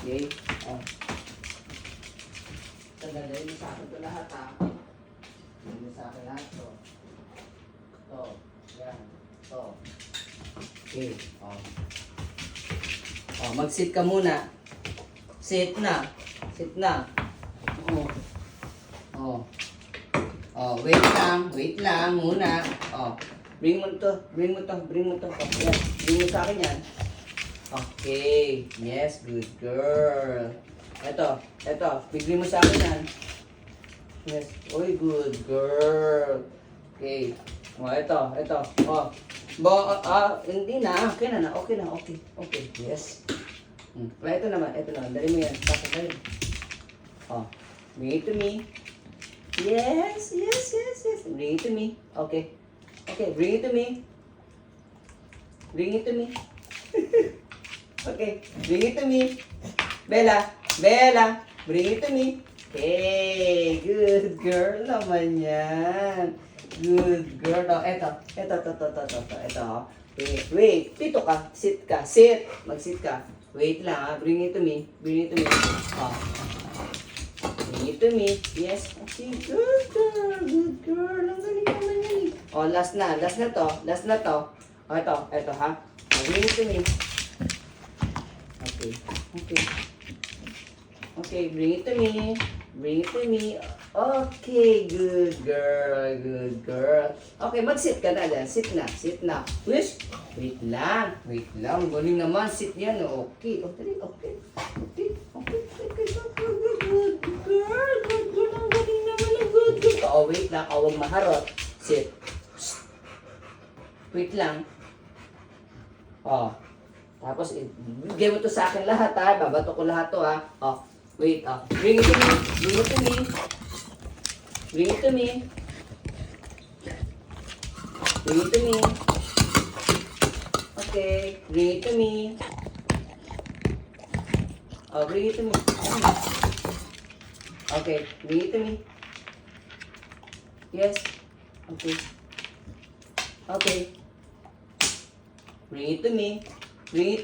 Okay? Oh. Tagalin mo sa akin ito lahat, ha? Tagalin mo sa akin lahat ito. Ito. Yan. Ito. Okay. Oh. Oh, mag-sit ka muna. Sit na. Sit na. Oh. Oh. Oh, wait lang muna. Oh. Bring mo to. Oh, yan. Bring mo sa akin yan. Okay. Yes, good girl. Ito. Bigli mo sa akin yan. Yes. Oy, good girl. Okay. Oh, ito. Oh. Hindi na. Okay na. Okay. Yes. Ito naman. Dali mo yan. Tapos tayo. Oh. Bring it to me. Yes. Bring it to me. Okay, bring it to me. Okay, bring it to me. Bella, bring it to me. Okay, good girl naman yan. Good girl. Oh, ito. Wait. Pito ka. Sit. Mag-sit ka. Wait lang, ha. Bring it to me. Oh. Bring it to me. Yes. Okay, good girl. Ang galing naman yan, eh. Oh, last na to. Oh, ito, ha. Oh, bring it to me. Okay, bring it to me. Okay, good girl. Okay, mag-sit ka na dyan. Sit na. Wish. Wait lang. Galing naman. Sit yan. Okay. Good girl. Ang galing naman ng good girl. Oh, wait lang. Huwag maharot. Sit. Wait lang. Oh. Tapos, bigay mo to sa akin lahat, ha. Babato ko lahat to, ha. Oh. Wait, oh. Bring it to me. Okay. Bring it to me. Oh, bring it to me. Okay. Bring it to me. Yes. Okay. Bring it to me. Yes.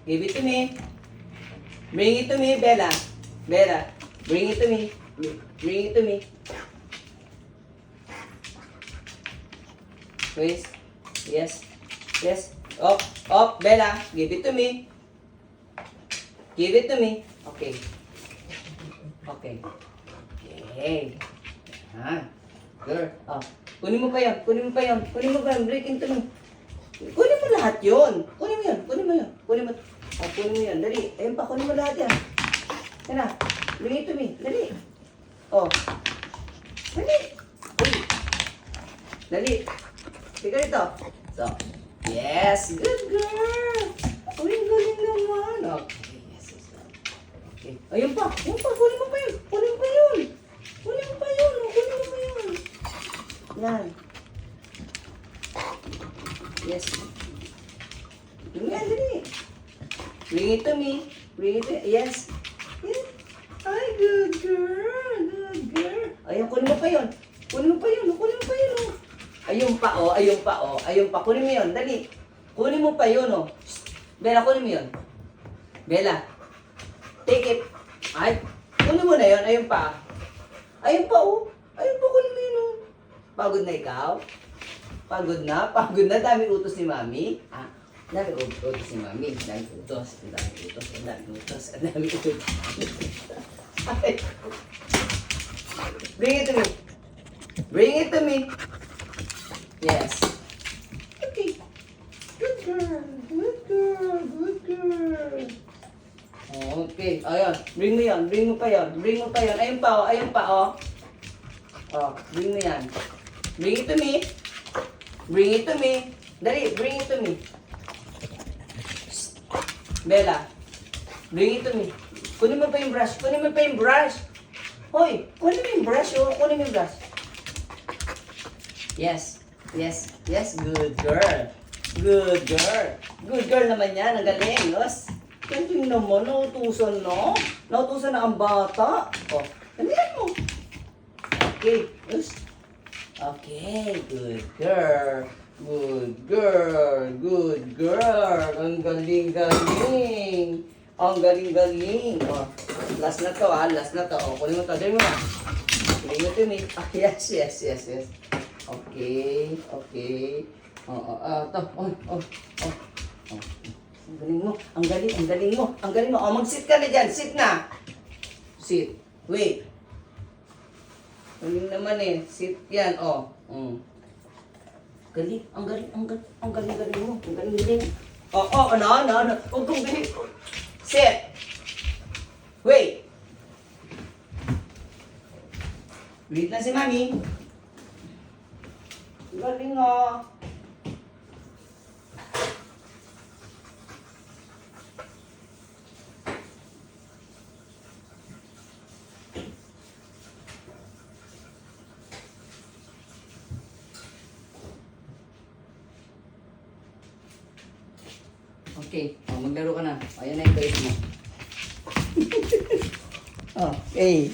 Give it to me. Bring it to me, Bella. Bring it to me. Please. Yes. Up, Bella. Give it to me. Okay. Girl. Oh. Kunin mo pa yan. Breaking to me. Kunin mo lahat yun. Kunin mo yan. Dali. Ayun pa, kunin mo lahat yan. Yan na. Bring it to me. Dali. Oh. Dali. Tika dito. So. Yes. Good girl. Uy, galing naman. Okay. Yes. Okay. Ayun pa. Kunin mo pa yun. Yan. Yes. Dali. Bring it to me. Yes. Ay, good girl. Ayun, kunin mo pa yun. Ayun pa. Kunin mo yun. Dali. Kunin mo pa yun, oh. Bella, kunin mo yun. Bella. Take it. Ay, kunin mo na yun. Ayun pa, oh. Kunin mo yun, oh. Pagod na ikaw? Pagod na? Dami utos ni Mami? Dami utos ni Mami. Dami utos. Bring it to me. Yes. Okay. Good girl. Okay. Ayun. Bring mo pa yun. Ayun pa, oh. Oh, bring mo yan. Bring it to me. Dali, bring it to me. Bella, bring it to me. Kunin mo pa yung brush. Hoy, kunin mo yung brush, oh. Yes. Good girl naman yan. Ang galing, yes. Tingnan mo, nautusan na ang bata. Oh, ganyan mo. Okay. Us. Okay. Good girl. Good girl. Good girl. Ang galing-galing. Ang galing-galing. Oh, last na to ah. Last na to. Oh, kunin mo to. Dali mo na. Kunin mo to, mate. Ah, yes, yes, yes, yes. Okay. Okay. To. Oh. Ang galing mo. Ang galing. Ang galing mo. Ang galing mo. Oh, mag-sit ka na dyan. Sit na. Sit. Wait. Galing naman eh. Sit yan. Oh. Galing. Ang galing. Ang galing. Ang galing mo. Ang galing. Ano. Huwag kong galing. Sit. Wait. Wait na si Mami. Galing oh. Okay, maglaro ka na. Ayan na yung toys mo. Okay.